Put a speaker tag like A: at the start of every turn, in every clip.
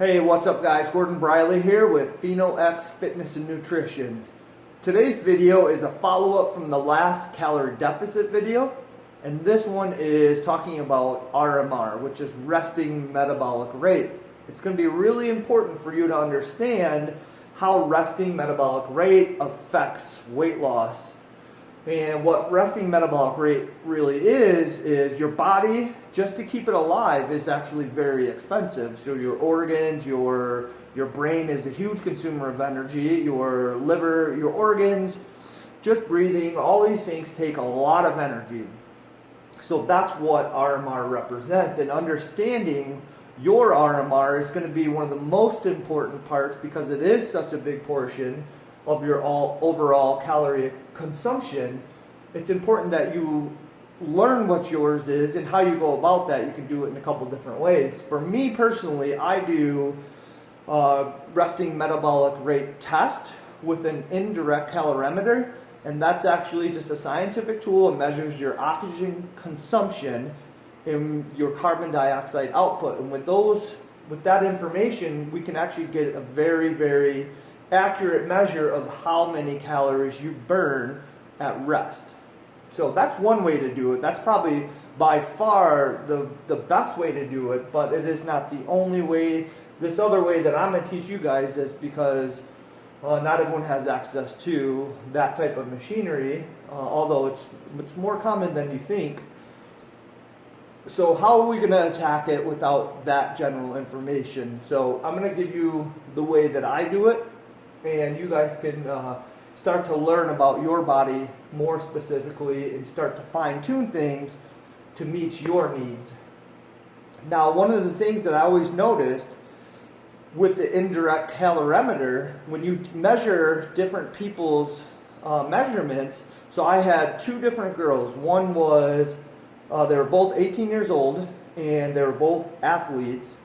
A: Hey, what's up guys? Gordon Briley here with PhenoX Fitness and Nutrition. Today's video is a follow-up from the last calorie deficit video, and this one is talking about RMR, which is resting metabolic rate. It's going to be really important for you to understand how resting metabolic rate affects weight loss. And what resting metabolic rate really is your body, just to keep it alive, is actually very expensive. So your organs, your brain is a huge consumer of energy, your liver, your organs, just breathing, all these things take a lot of energy. So that's what RMR represents, and understanding your RMR is going to be one of the most important parts because it is such a big portion of your overall calorie consumption. It's important that you learn what yours is and how you go about that. You can do it in a couple different ways. For me personally, I do resting metabolic rate test with an indirect calorimeter, and that's actually just a scientific tool. It measures your oxygen consumption and your carbon dioxide output, and with that information we can actually get a very accurate measure of how many calories you burn at rest. So that's one way to do it. That's probably by far the best way to do it, but it is not the only way. This other way that I'm going to teach you guys is because not everyone has access to that type of machinery, although it's more common than you think. So how are we going to attack it without that general information? So I'm going to give you the way that I do it, and you guys can start to learn about your body more specifically and start to fine-tune things to meet your needs. Now, one of the things that I always noticed with the indirect calorimeter, when you measure different people's measurements, so I had two different girls. One was, they were both 18 years old, and they were both athletes.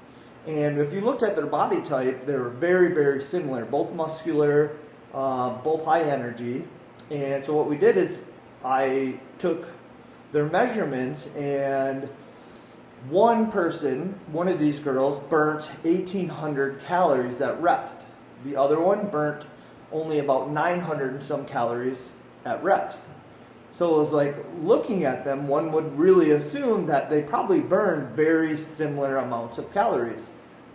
A: And if you looked at their body type, they were very similar, both muscular, both high energy. And so what we did is I took their measurements, and one of these girls burnt 1,800 calories at rest. The other one burnt only about 900 and some calories at rest. So it was like, looking at them, one would really assume that they probably burn very similar amounts of calories.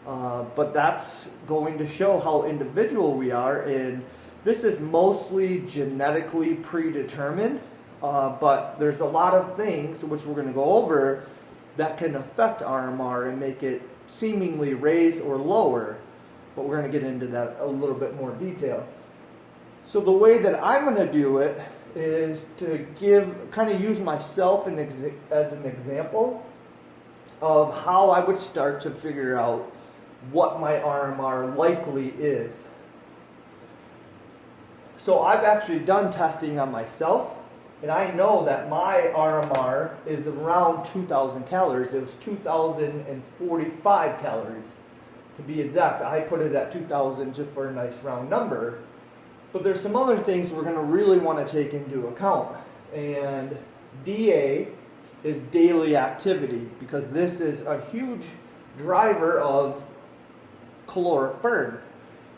A: But that's going to show how individual we are, and this is mostly genetically predetermined, but there's a lot of things which we're going to go over that can affect RMR and make it seemingly raise or lower, but we're going to get into that a little bit more detail. So the way that I'm going to do it is to use myself as an example of how I would start to figure out what my RMR likely is. So I've actually done testing on myself, and I know that my RMR is around 2,000 calories. It was 2,045 calories to be exact. I put it at 2,000 just for a nice round number. But there's some other things we're going to really want to take into account. And DA is daily activity, because this is a huge driver of caloric burn.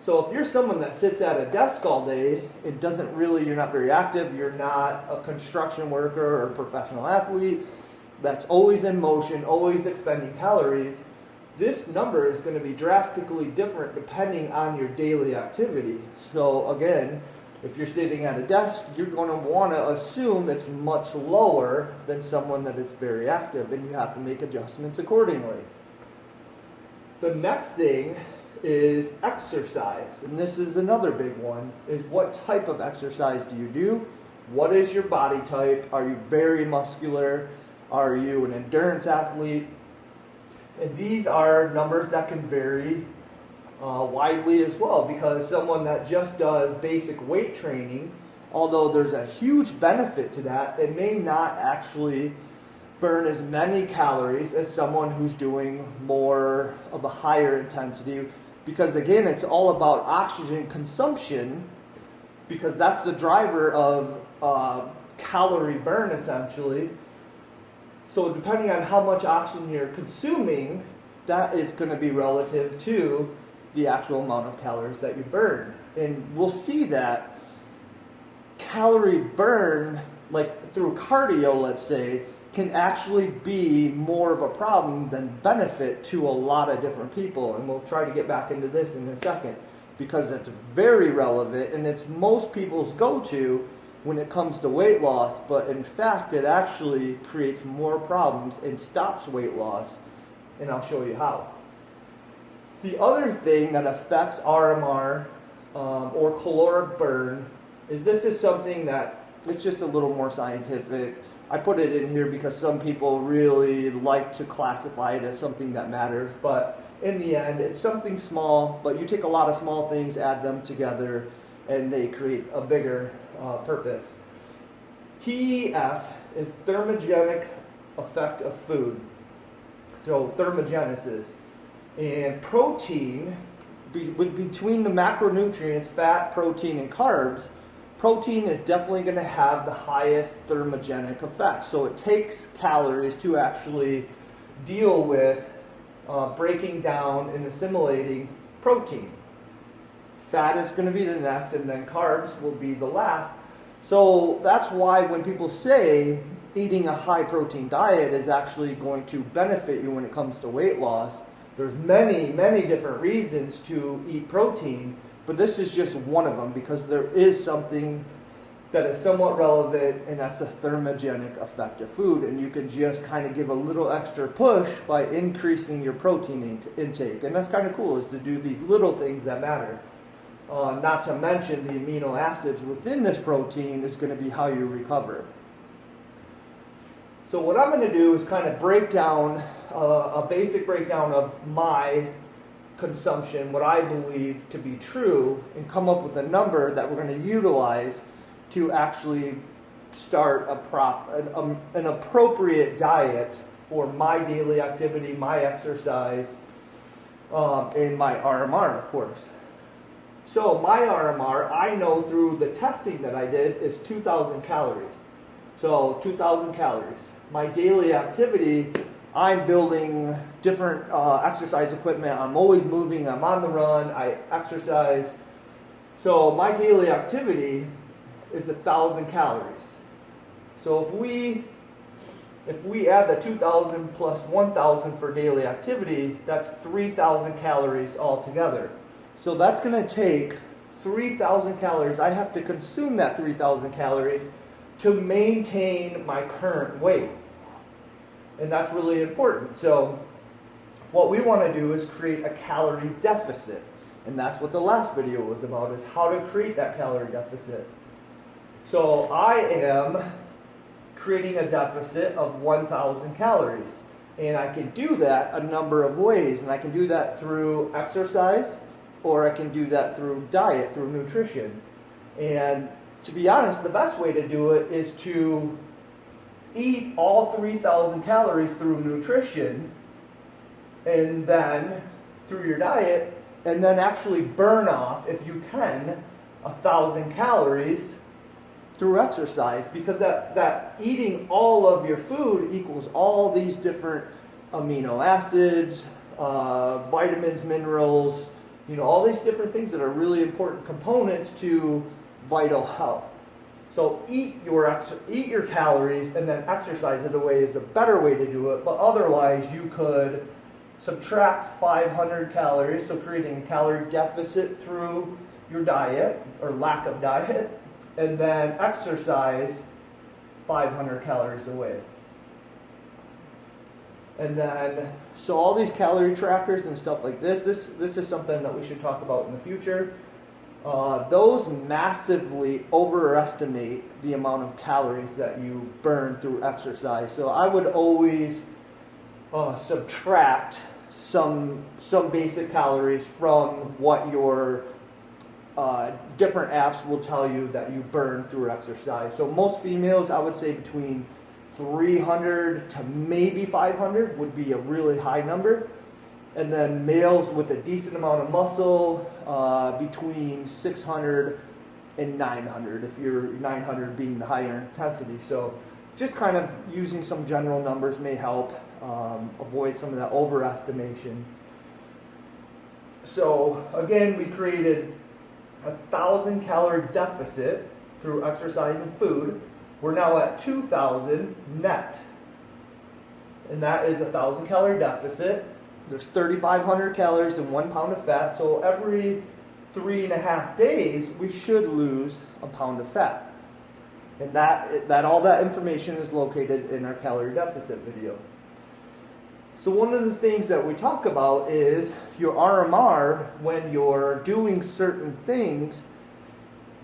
A: So if you're someone that sits at a desk all day, you're not very active, you're not a construction worker or a professional athlete that's always in motion, always expending calories, this number is going to be drastically different depending on your daily activity. So again, if you're sitting at a desk, you're going to want to assume it's much lower than someone that is very active, and you have to make adjustments accordingly. The next thing is exercise, and this is another big one, is what type of exercise do you do? What is your body type? Are you very muscular? Are you an endurance athlete? And these are numbers that can vary widely as well, because someone that just does basic weight training, although there's a huge benefit to that, it may not actually burn as many calories as someone who's doing more of a higher intensity, because again, it's all about oxygen consumption, because that's the driver of calorie burn essentially. So depending on how much oxygen you're consuming, that is going to be relative to the actual amount of calories that you burn. And we'll see that calorie burn, like through cardio, let's say, can actually be more of a problem than benefit to a lot of different people. And we'll try to get back into this in a second, because it's very relevant and it's most people's go-to when it comes to weight loss, but in fact it actually creates more problems and stops weight loss, and I'll show you how. The other thing that affects RMR or caloric burn is this is something that it's just a little more scientific. I put it in here because some people really like to classify it as something that matters, but in the end it's something small, but you take a lot of small things, add them together, and they create a bigger purpose. TEF is thermogenic effect of food. So thermogenesis. And protein, between the macronutrients, fat, protein, and carbs, protein is definitely going to have the highest thermogenic effect. So it takes calories to actually deal with breaking down and assimilating protein. Fat is going to be the next, and then carbs will be the last. So that's why when people say eating a high protein diet is actually going to benefit you when it comes to weight loss, there's many, many different reasons to eat protein, but this is just one of them, because there is something that is somewhat relevant, and that's the thermogenic effect of food. And you can just kind of give a little extra push by increasing your protein intake. And that's kind of cool, is to do these little things that matter. Not to mention the amino acids within this protein is going to be how you recover. So what I'm going to do is kind of break down a basic breakdown of my consumption, what I believe to be true, and come up with a number that we're going to utilize to actually start an appropriate diet for my daily activity, my exercise, and my RMR, of course. So my RMR, I know through the testing that I did, is 2,000 calories. So 2,000 calories. My daily activity, I'm building different exercise equipment. I'm always moving. I'm on the run. I exercise. So my daily activity is 1,000 calories. So if we add the 2,000 plus 1,000 for daily activity, that's 3,000 calories altogether. So that's going to take 3,000 calories. I have to consume that 3,000 calories to maintain my current weight. And that's really important. So what we want to do is create a calorie deficit. And that's what the last video was about, is how to create that calorie deficit. So I am creating a deficit of 1,000 calories. And I can do that a number of ways. And I can do that through exercise, or I can do that through diet, through nutrition. And to be honest, the best way to do it is to eat all 3,000 calories through nutrition, and then through your diet, and then actually burn off, if you can, 1,000 calories through exercise, because that eating all of your food equals all these different amino acids, vitamins, minerals, all these different things that are really important components to vital health. So eat your calories and then exercise it away is a better way to do it, but otherwise you could subtract 500 calories, so creating a calorie deficit through your diet, or lack of diet, and then exercise 500 calories away. And then, so all these calorie trackers and stuff like this is something that we should talk about in the future. Those massively overestimate the amount of calories that you burn through exercise. So I would always subtract some basic calories from what your different apps will tell you that you burn through exercise. So most females, I would say between 300 to maybe 500 would be a really high number. And then males with a decent amount of muscle, between 600 and 900, if you're 900 being the higher intensity. So just kind of using some general numbers may help. avoid some of that overestimation. So again, we created 1,000 calorie deficit through exercise and food. We're now at 2,000 net. And that is 1,000 calorie deficit. There's 3,500 calories in 1 pound of fat. So every 3.5 days, we should lose a pound of fat. And all that information is located in our calorie deficit video. So one of the things that we talk about is your RMR, when you're doing certain things,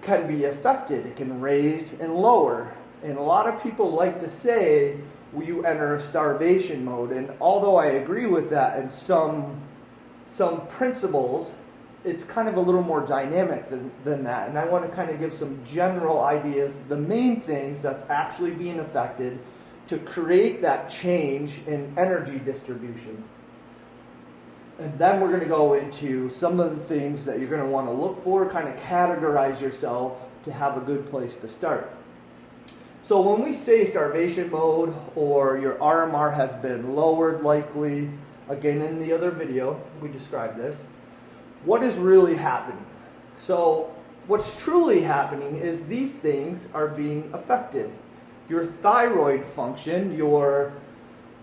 A: can be affected. It can raise and lower. And a lot of people like to say, well, you enter a starvation mode. And although I agree with that in some principles, it's kind of a little more dynamic than that. And I want to kind of give some general ideas, the main things that's actually being affected to create that change in energy distribution. And then we're going to go into some of the things that you're going to want to look for, kind of categorize yourself to have a good place to start. So when we say starvation mode or your RMR has been lowered likely, again in the other video we described this, what is really happening? So what's truly happening is these things are being affected. Your thyroid function, your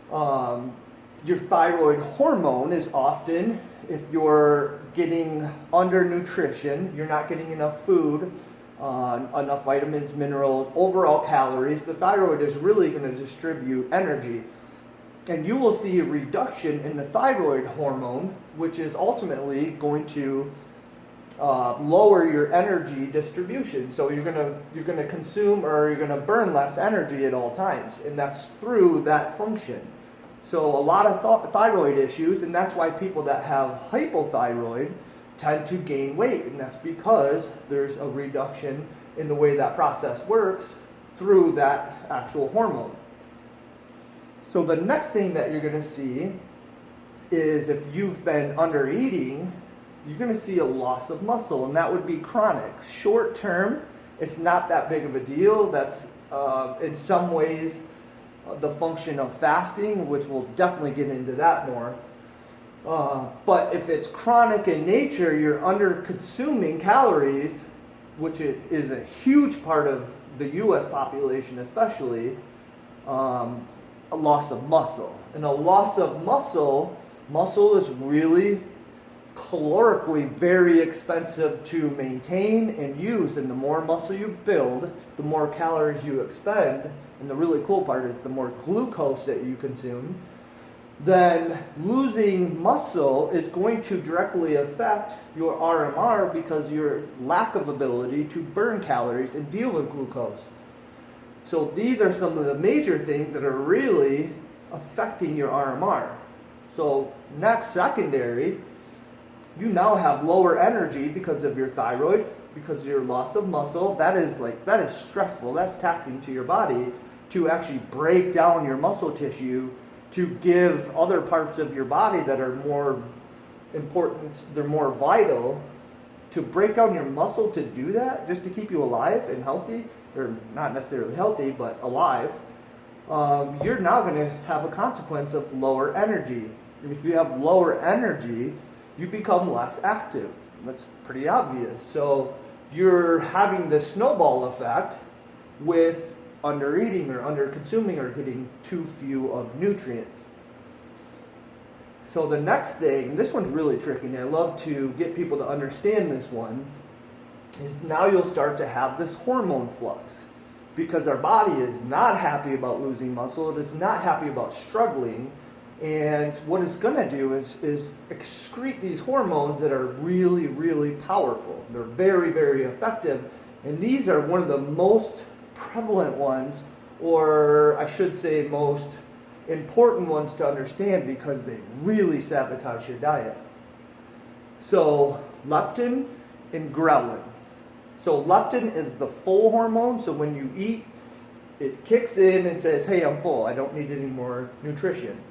A: thyroid hormone is often, if you're getting undernutrition, you're not getting enough food, enough vitamins, minerals, overall calories, the thyroid is really going to distribute energy. And you will see a reduction in the thyroid hormone, which is ultimately going to lower your energy distribution. So you're gonna consume, or you're gonna burn less energy at all times, and that's through that function. So a lot of thyroid issues, and that's why people that have hypothyroid tend to gain weight, and that's because there's a reduction in the way that process works through that actual hormone. So the next thing that you're going to see is if you've been under eating, you're going to see a loss of muscle, and that would be chronic. Short term, it's not that big of a deal. That's in some ways the function of fasting, which we'll definitely get into that more. But if it's chronic in nature, you're under consuming calories, which is a huge part of the U.S. population especially, a loss of muscle. And a loss of muscle is really calorically very expensive to maintain and use, and the more muscle you build, the more calories you expend, and the really cool part is the more glucose that you consume, then losing muscle is going to directly affect your RMR because your lack of ability to burn calories and deal with glucose. So these are some of the major things that are really affecting your RMR. So next, secondary, you now have lower energy because of your thyroid, because of your loss of muscle. That is stressful. That's taxing to your body to actually break down your muscle tissue to give other parts of your body that are more important, they're more vital, to break down your muscle to do that, just to keep you alive and healthy, or not necessarily healthy, but alive. You're now going to have a consequence of lower energy. And if you have lower energy, you become less active. That's pretty obvious. So you're having this snowball effect with under eating or under consuming or getting too few of nutrients. So the next thing, this one's really tricky, and I love to get people to understand this one, is now you'll start to have this hormone flux because our body is not happy about losing muscle. It is not happy about struggling. And what it's going to do is excrete these hormones that are really, really powerful. They're very, very effective. And these are one of the most prevalent ones, or I should say most important ones to understand because they really sabotage your diet. So leptin and ghrelin. So leptin is the full hormone. So when you eat, it kicks in and says, hey, I'm full. I don't need any more nutrition.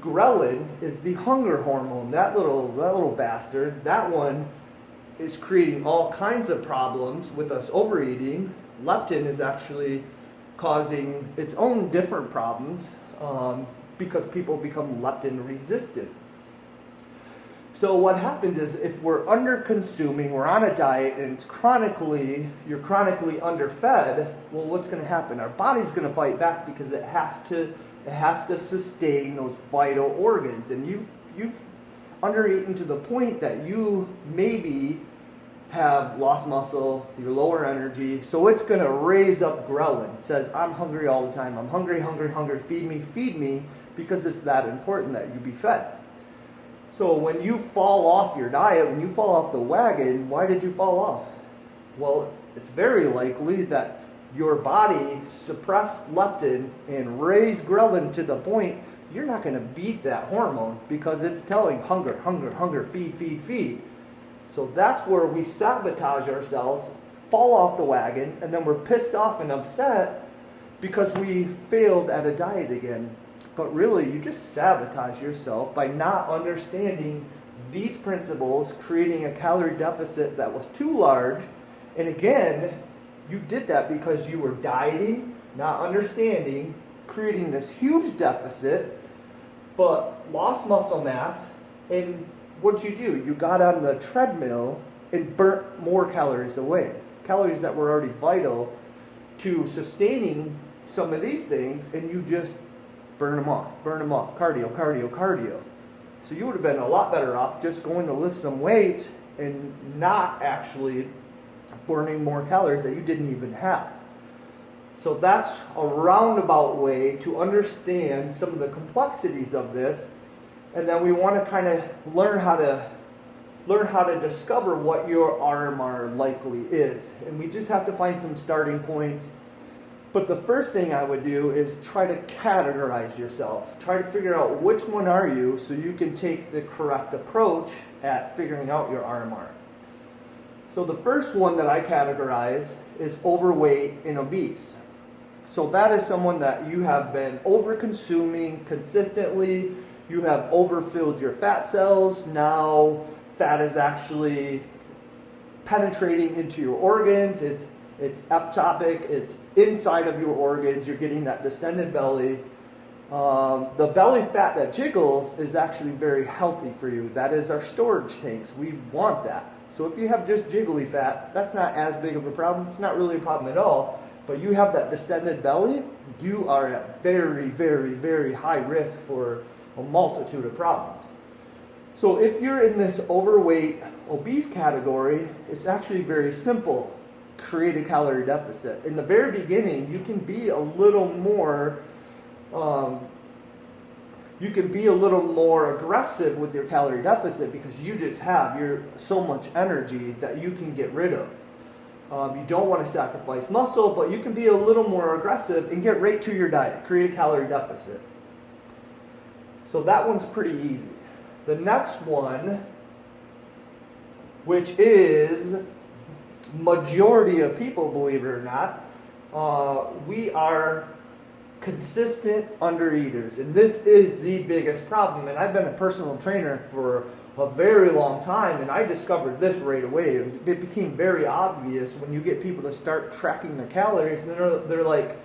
A: Ghrelin is the hunger hormone. That little bastard, that one is creating all kinds of problems with us overeating. Leptin is actually causing its own different problems. because people become leptin resistant. So what happens is if we're under consuming, we're on a diet and you're chronically underfed, well, what's going to happen? Our body's going to fight back because it has to sustain those vital organs. And you've undereaten to the point that you maybe have lost muscle, you're lower energy, so it's going to raise up ghrelin. It says, I'm hungry all the time. I'm hungry, feed me, because it's that important that you be fed. So when you fall off your diet, when you fall off the wagon, why did you fall off? Well, it's very likely that your body suppressed leptin and raised ghrelin to the point you're not going to beat that hormone because it's telling hunger, feed. So that's where we sabotage ourselves, fall off the wagon, and then we're pissed off and upset because we failed at a diet again. But really, you just sabotage yourself by not understanding these principles, creating a calorie deficit that was too large. And again, you did that because you were dieting, not understanding, creating this huge deficit, but lost muscle mass. And what'd you do? You got on the treadmill and burnt more calories away. Calories that were already vital to sustaining some of these things, and you just burn them off, cardio. So you would have been a lot better off just going to lift some weights and not actually burning more calories that you didn't even have. So that's a roundabout way to understand some of the complexities of this. And then we want to kind of learn how to discover what your RMR likely is. And we just have to find some starting points. But the first thing I would do is try to categorize yourself. Try to figure out which one are you so you can take the correct approach at figuring out your RMR. So the first one that I categorize is overweight and obese. So that is someone that you have been over-consuming consistently. You have overfilled your fat cells. Now fat is actually penetrating into your organs. It's ectopic, it's inside of your organs, you're getting that distended belly. The belly fat that jiggles is actually very healthy for you. That is our storage tanks. We want that. So if you have just jiggly fat, that's not as big of a problem. It's not really a problem at all. But you have that distended belly, you are at very high risk for a multitude of problems. So if you're in this overweight, obese category, it's actually very simple. Create a calorie deficit. In the very beginning, you can be a little more aggressive with your calorie deficit because you just have so much energy that you can get rid of. You don't want to sacrifice muscle, but you can be a little more aggressive and get right to your diet. Create a calorie deficit. So that one's pretty easy. The next one, which is majority of people, believe it or not, we are consistent undereaters, and this is the biggest problem. And I've been a personal trainer for a very long time, and I discovered this right away. It became very obvious when you get people to start tracking their calories, and they're like,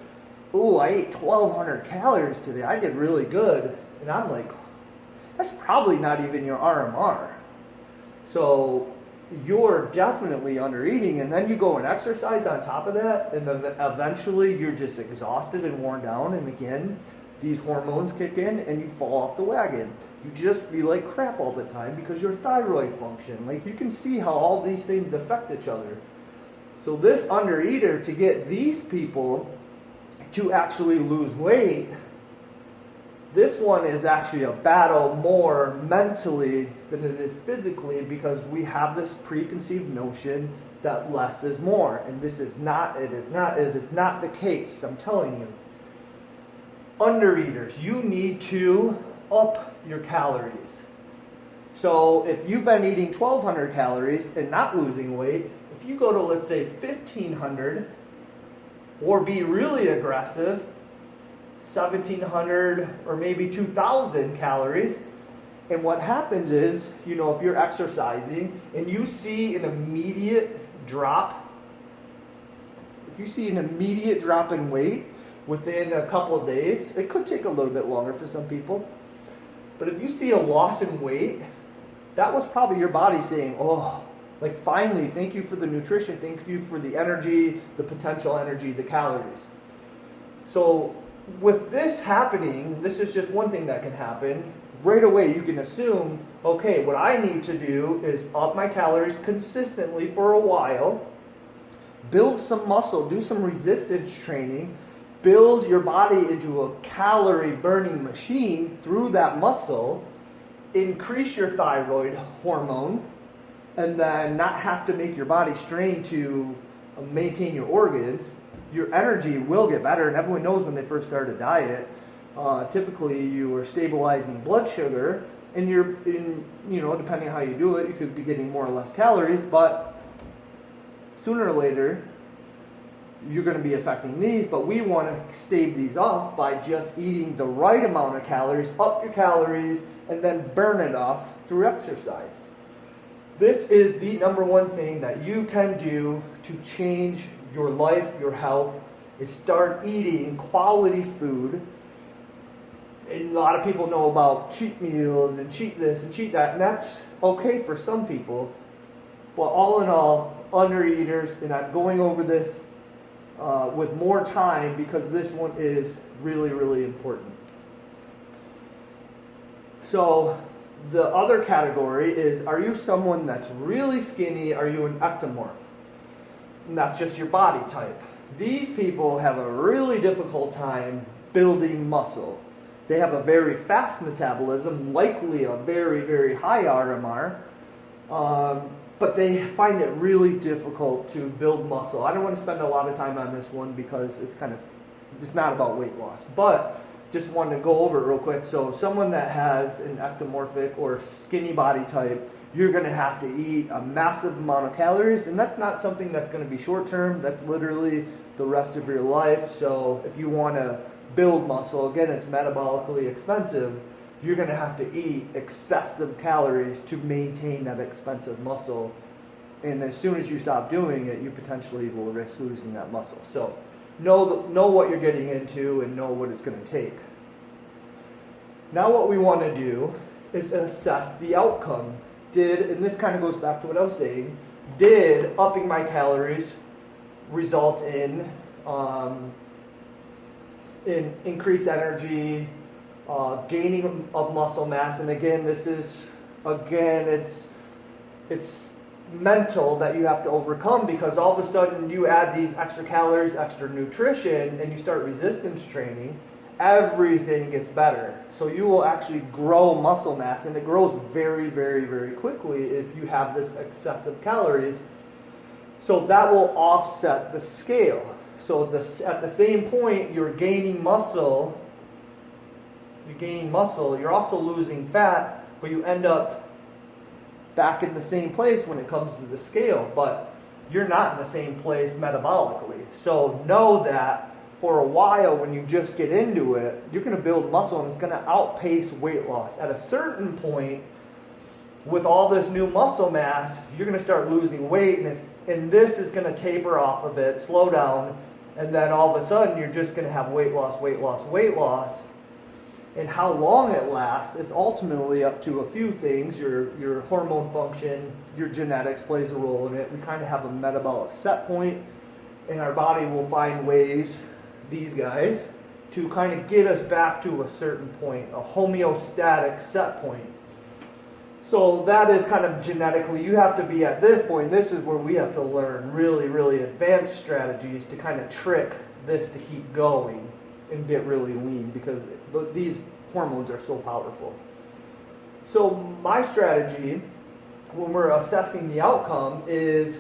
A: "Ooh, I ate 1,200 calories today. I did really good." And I'm like, "That's probably not even your RMR." So you're definitely undereating, and then you go and exercise on top of that, and then eventually you're just exhausted and worn down, and again these hormones kick in and you fall off the wagon. You just feel like crap all the time because your thyroid function, like you can see how all these things affect each other. So this undereater, to get these people to actually lose weight, this one is actually a battle more mentally than it is physically, because we have this preconceived notion that less is more, and it is not the case. I'm telling you. Undereaters, you need to up your calories. So if you've been eating 1,200 calories and not losing weight, if you go to, let's say, 1,500, or be really aggressive, 1,700 or maybe 2,000 calories. And what happens is, if you're exercising and you see an immediate drop, in weight, within a couple of days. It could take a little bit longer for some people. But if you see a loss in weight, that was probably your body saying, oh, like finally, thank you for the nutrition, thank you for the energy, the potential energy, the calories. So with this happening, this is just one thing that can happen. Right away, you can assume, okay, what I need to do is up my calories consistently for a while, build some muscle, do some resistance training, build your body into a calorie burning machine through that muscle, increase your thyroid hormone, and then not have to make your body strain to maintain your organs. Your energy will get better, and everyone knows when they first start a diet, typically you are stabilizing blood sugar, and depending on how you do it, you could be getting more or less calories, but sooner or later, you're going to be affecting these, but we want to stave these off by just eating the right amount of calories, up your calories, and then burn it off through exercise. This is the number one thing that you can do to change your life, your health, is start eating quality food. And a lot of people know about cheat meals and cheat this and cheat that, and that's okay for some people. But all in all, undereaters, and I'm going over this with more time because this one is really, really important. So the other category is, are you someone that's really skinny? Are you an ectomorph? And that's just your body type. These people have a really difficult time building muscle. They have a very fast metabolism, likely a very, very high RMR, but they find it really difficult to build muscle. I don't want to spend a lot of time on this one because it's not about weight loss, but just wanted to go over it real quick. So someone that has an ectomorphic or skinny body type, you're going to have to eat a massive amount of calories, and that's not something that's going to be short term. That's literally the rest of your life. So if you want to build muscle, again, it's metabolically expensive, you're going to have to eat excessive calories to maintain that expensive muscle. And as soon as you stop doing it, you potentially will risk losing that muscle. So know what you're getting into and know what it's going to take. Now what we want to do is assess the outcome. And this kind of goes back to what I was saying, did upping my calories result in increased energy, gaining of muscle mass? And again, it's mental that you have to overcome, because all of a sudden you add these extra calories, extra nutrition, and you start resistance training, everything gets better. So you will actually grow muscle mass, and it grows very, very, very quickly if you have this excessive calories. So that will offset the scale. So at the same point you're gaining muscle, you're also losing fat, but you end up back in the same place when it comes to the scale, but you're not in the same place metabolically. So know that for a while, when you just get into it, you're going to build muscle, and it's going to outpace weight loss. At a certain point, with all this new muscle mass, you're going to start losing weight, and this is going to taper off a bit, slow down, and then all of a sudden you're just going to have weight loss, weight loss, weight loss. And how long it lasts is ultimately up to a few things. Your hormone function, your genetics plays a role in it. We kind of have a metabolic set point, and our body will find ways, these guys, to kind of get us back to a certain point, a homeostatic set point. So that is kind of genetically, you have to be at this point. This is where we have to learn really, really advanced strategies to kind of trick this to keep going and get really lean, because these hormones are so powerful. So my strategy when we're assessing the outcome is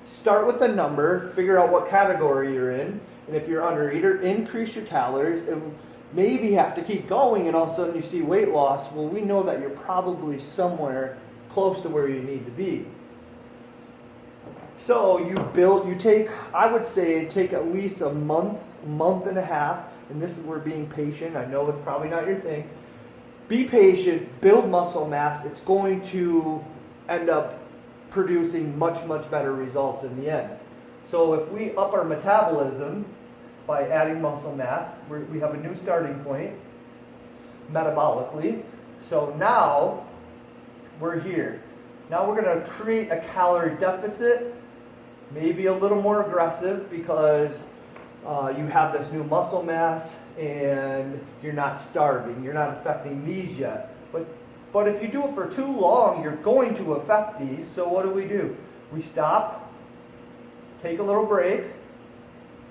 A: start with a number, figure out what category you're in, and if you're undereater, increase your calories, and maybe have to keep going, and all of a sudden you see weight loss. Well, we know that you're probably somewhere close to where you need to be. So I would say take at least a month and a half, and this is where being patient, I know it's probably not your thing. Be patient, build muscle mass. It's going to end up producing much, much better results in the end. So if we up our metabolism, by adding muscle mass. We have a new starting point metabolically. So now we're here. Now we're going to create a calorie deficit, maybe a little more aggressive because you have this new muscle mass and you're not starving. You're not affecting these yet. But if you do it for too long, you're going to affect these. So what do? We stop, take a little break,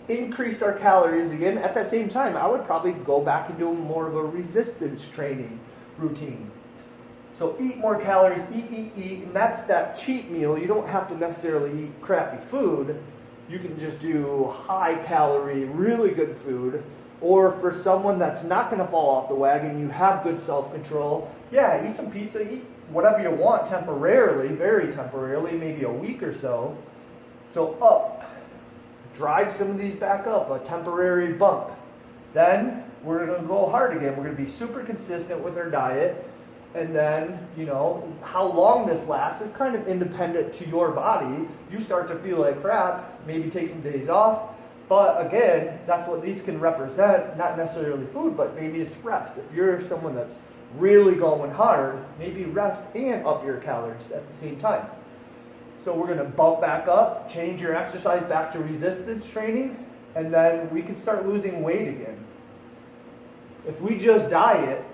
A: increase our calories again. At that same time, I would probably go back and do more of a resistance training routine. So eat more calories, eat, and that's that cheat meal. You don't have to necessarily eat crappy food. You can just do high calorie, really good food. Or for someone that's not going to fall off the wagon, you have good self-control, yeah, eat some pizza, eat whatever you want temporarily, very temporarily, maybe a week or so. So up, drive some of these back up, a temporary bump. Then we're going to go hard again. We're going to be super consistent with our diet. And then, how long this lasts is kind of independent to your body. You start to feel like crap, maybe take some days off. But again, that's what these can represent, not necessarily food, but maybe it's rest. If you're someone that's really going hard, maybe rest and up your calories at the same time. So we're going to bump back up, change your exercise back to resistance training, and then we can start losing weight again. If we just diet,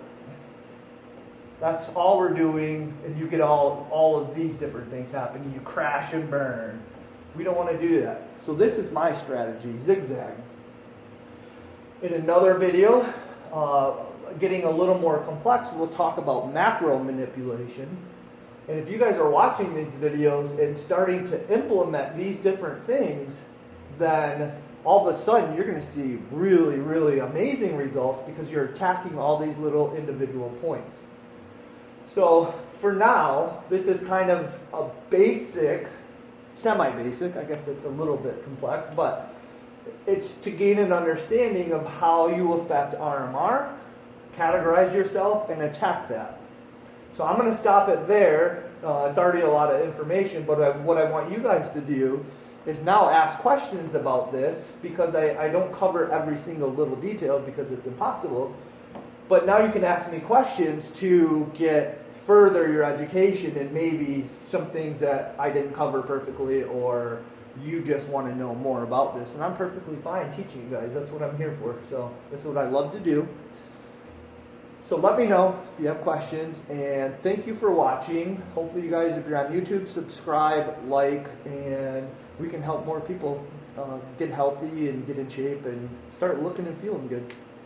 A: that's all we're doing, and you get all of these different things happening. You crash and burn. We don't want to do that. So this is my strategy, zigzag. In another video, getting a little more complex, we'll talk about macro manipulation. And if you guys are watching these videos and starting to implement these different things, then all of a sudden you're going to see really, really amazing results because you're attacking all these little individual points. So for now, this is kind of a basic, semi-basic, I guess it's a little bit complex, but it's to gain an understanding of how you affect RMR, categorize yourself, and attack that. So I'm going to stop it there. It's already a lot of information, but what I want you guys to do is now ask questions about this because I don't cover every single little detail because it's impossible. But now you can ask me questions to get further your education and maybe some things that I didn't cover perfectly or you just want to know more about this. And I'm perfectly fine teaching you guys. That's what I'm here for. So this is what I love to do. So let me know if you have questions, and thank you for watching. Hopefully you guys, if you're on YouTube, subscribe, like, and we can help more people get healthy and get in shape and start looking and feeling good.